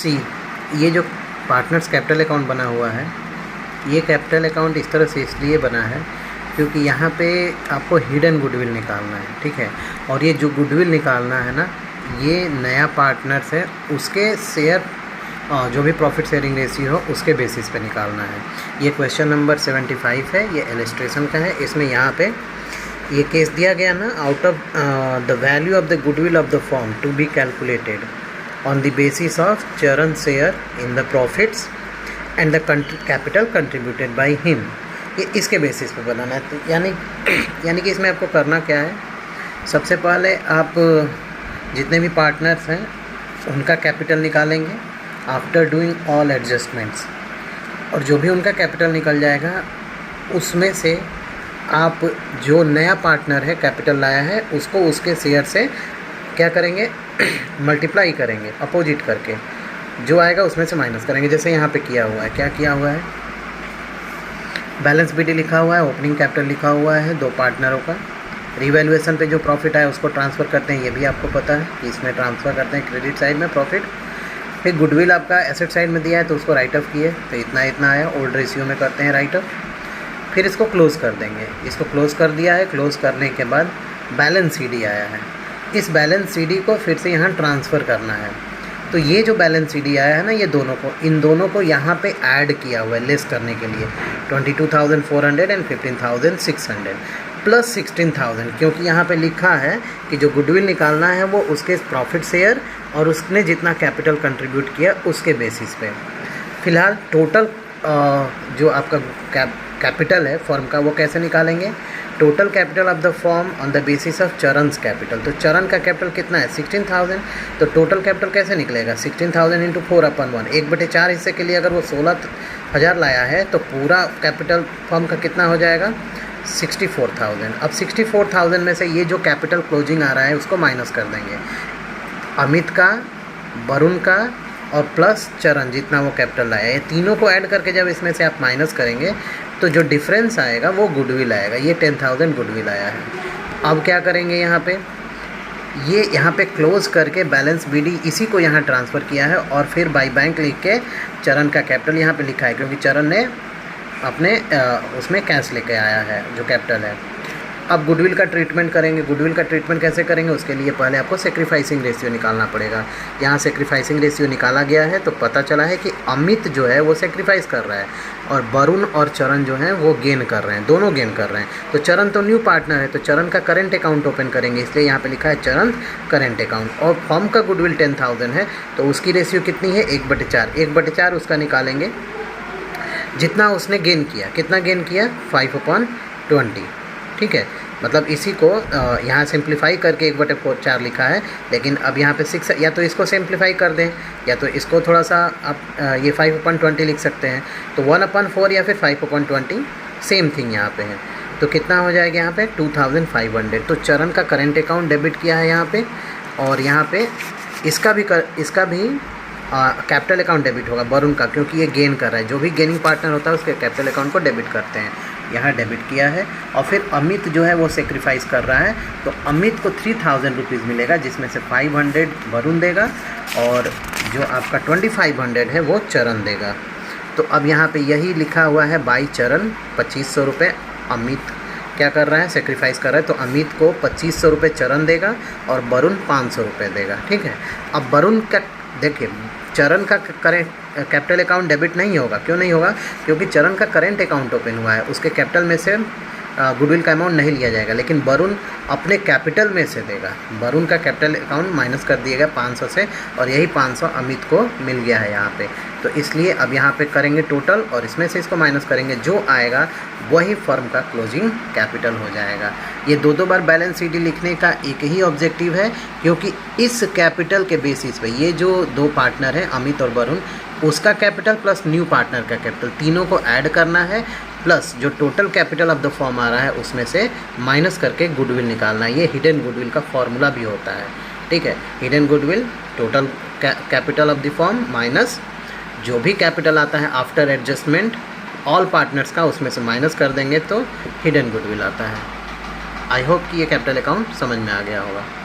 सी, ये जो partners capital account बना हुआ है, ये कैपिटल अकाउंट इस तरह से इसलिए बना है क्योंकि यहाँ पे आपको हिडन गुडविल निकालना है, ठीक है। और ये जो गुडविल निकालना है ना, ये नया पार्टनर्स है उसके शेयर जो भी प्रॉफिट शेयरिंग रेशियो हो उसके बेसिस पे निकालना है। ये क्वेश्चन नंबर 75 है, ये इलस्ट्रेशन का है। इसमें यहाँ पे ये केस दिया गया ना, out of the value of the goodwill of the firm to be calculated on the basis of Charan share in the profits and the capital contributed by him, ये इसके बेसिस पे बनाना है। तो यानी कि इसमें आपको करना क्या है, सबसे पहले आप जितने भी पार्टनर्स हैं उनका कैपिटल निकालेंगे आफ्टर डूइंग ऑल एडजस्टमेंट्स, और जो भी उनका कैपिटल निकल जाएगा उसमें से आप जो नया पार्टनर है कैपिटल लाया है उसको उसके शेयर से क्या करेंगे, मल्टीप्लाई करेंगे अपोजिट करके, जो आएगा उसमें से माइनस करेंगे। जैसे यहाँ पे किया हुआ है, क्या किया हुआ है, बैलेंस बीडी लिखा हुआ है, ओपनिंग कैपिटल लिखा हुआ है दो पार्टनरों का, रिवैल्यूएशन पे जो प्रॉफिट आया उसको ट्रांसफ़र करते हैं, ये भी आपको पता है कि इसमें ट्रांसफ़र करते हैं क्रेडिट साइड में प्रॉफिट। फिर गुडविल आपका एसेट साइड में दिया है तो उसको राइट ऑफ किए तो इतना इतना आया, ओल्ड रेशियो में करते हैं राइट ऑफ। फिर इसको क्लोज़ कर देंगे, इसको क्लोज़ कर दिया है। क्लोज़ करने के बाद बैलेंस सीडी आया है, इस बैलेंस सीडी को फिर से यहाँ ट्रांसफ़र करना है। तो ये जो बैलेंस सीडी आया है ना, ये दोनों को, इन दोनों को यहाँ पे ऐड किया हुआ है लेस करने के लिए 22,400 एंड 15,600 प्लस 16,000, क्योंकि यहाँ पे लिखा है कि जो गुडविल निकालना है वो उसके प्रॉफिट शेयर और उसने जितना कैपिटल कंट्रीब्यूट किया उसके बेसिस पे। फ़िलहाल टोटल जो आपका कैपिटल है फर्म का वो कैसे निकालेंगे, total capital of the firm on the basis of Charan's capital. तो चरण का कैपिटल कितना है, 16,000, तो टोटल कैपिटल कैसे निकलेगा, 16,000 इंटू 4/1, 1/4 हिस्से के लिए अगर वो 16,000 लाया है तो पूरा कैपिटल फर्म का कितना हो जाएगा, 64,000। अब 64,000 में से ये जो कैपिटल क्लोजिंग आ रहा है उसको माइनस कर देंगे, अमित का, वरुण का और प्लस चरण जितना वो कैपिटल लाया है, ये तीनों को ऐड करके जब इसमें से आप माइनस करेंगे तो जो डिफरेंस आएगा वो गुडविल आएगा। ये 10,000 गुडविल आया है। अब क्या करेंगे, यहाँ पे क्लोज़ करके बैलेंस बीडी इसी को यहाँ ट्रांसफ़र किया है और फिर बाय बैंक लिख के चरण का कैपिटल यहाँ पे लिखा है, क्योंकि चरण ने अपने उसमें कैश लेके आया है जो कैपिटल है। अब गुडविल का ट्रीटमेंट करेंगे। गुडविल का ट्रीटमेंट कैसे करेंगे, उसके लिए पहले आपको सेक्रीफाइसिंग रेशियो निकालना पड़ेगा। यहाँ सेक्रीफाइसिंग रेशियो निकाला गया है तो पता चला है कि अमित जो है वो सेक्रीफाइस कर रहा है और वरुण और चरण जो हैं वो गेन कर रहे हैं, दोनों गेन कर रहे हैं। तो चरण तो न्यू पार्टनर है तो चरण का करेंट अकाउंट ओपन करेंगे, इसलिए यहाँ पे लिखा है चरण करेंट अकाउंट। और फर्म का गुडविल 10,000 है तो उसकी रेशियो कितनी है, 1/4, 1/4 उसका निकालेंगे जितना उसने गेन किया। कितना गेन किया, 5/20, ठीक है। मतलब इसी को यहाँ सिंप्लीफाई करके 1/4 लिखा है, लेकिन अब यहाँ पे 6, या तो इसको सिंप्लीफाई कर दें या तो इसको थोड़ा सा आप ये 5/20 लिख सकते हैं। तो 1/4 या फिर 5/20 सेम थिंग यहाँ पे है। तो कितना हो जाएगा यहाँ पे 2,500। तो चरण का करेंट अकाउंट डेबिट किया है यहाँ पे, और यहाँ पे इसका भी कैपिटल अकाउंट डेबिट होगा वरुण का, क्योंकि ये गेन कर रहा है। जो भी गेनिंग पार्टनर होता है उसके कैपिटल अकाउंट को डेबिट करते हैं, यहाँ डेबिट किया है। और फिर अमित जो है वो सेक्रीफाइस कर रहा है तो अमित को 3,000 रुपीज़ मिलेगा, जिसमें से 500 वरुण देगा और जो आपका 2,500 है वो चरण देगा। तो अब यहाँ पे यही लिखा हुआ है बाई चरण 2,500 रुपये अमित क्या कर रहा है, सेक्रीफाइस कर रहा है। तो अमित को 2,500 रुपये चरण देगा और वरुण 500 रुपये देगा, ठीक है। अब वरुण का देखिए, चरण का करेंट कैपिटल अकाउंट डेबिट नहीं होगा। क्यों नहीं होगा, क्योंकि चरण का करेंट अकाउंट ओपन हुआ है, उसके कैपिटल में से गुडविल का अमाउंट नहीं लिया जाएगा, लेकिन वरुण अपने कैपिटल में से देगा। वरुण का कैपिटल अकाउंट माइनस कर दिएगा 500 से, और यही 500 अमित को मिल गया है यहाँ पे। तो इसलिए अब यहाँ पे करेंगे टोटल और इसमें से इसको माइनस करेंगे, जो आएगा वही फर्म का क्लोजिंग कैपिटल हो जाएगा। ये दो बार बैलेंस शीट लिखने का एक ही ऑब्जेक्टिव है, क्योंकि इस कैपिटल के बेसिस पे ये जो दो पार्टनर हैं अमित और वरुण, उसका कैपिटल प्लस न्यू पार्टनर का कैपिटल तीनों को ऐड करना है, प्लस जो total capital of the firm आ रहा है उसमें से माइनस करके गुडविल निकालना है। ये हिडन गुडविल का फॉर्मूला भी होता है, ठीक है। Hidden goodwill total capital of the firm minus जो भी कैपिटल आता है आफ्टर एडजस्टमेंट ऑल पार्टनर्स का, उसमें से माइनस कर देंगे तो हिडन गुडविल आता है। आई होप कि ये कैपिटल अकाउंट समझ में आ गया होगा।